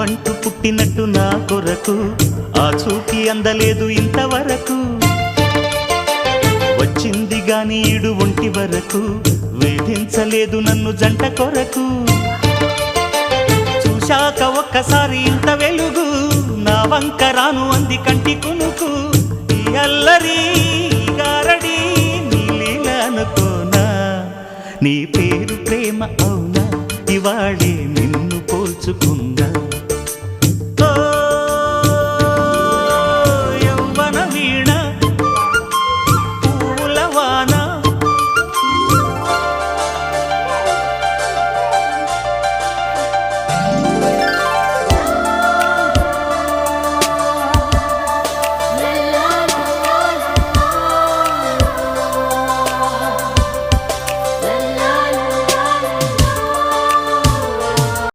నావంటూ పుట్టినట్టు నా కొరకు ఆ చూకి అందలేదు ఇంతవరకు. వచ్చింది గాని ఈడు ఒంటి వరకు వేధించలేదు నన్ను జంట కొరకు. చూశాక ఒక్కసారి ఇంత వెలుగు నా వంక రాను అంది కంటి కునుకు. ఈ అల్లరి గారడి నీ లీల అనుకోనా, నీ పేరు ప్రేమ అవునా, ఇవాళే నిన్ను పోల్చుకున్నా.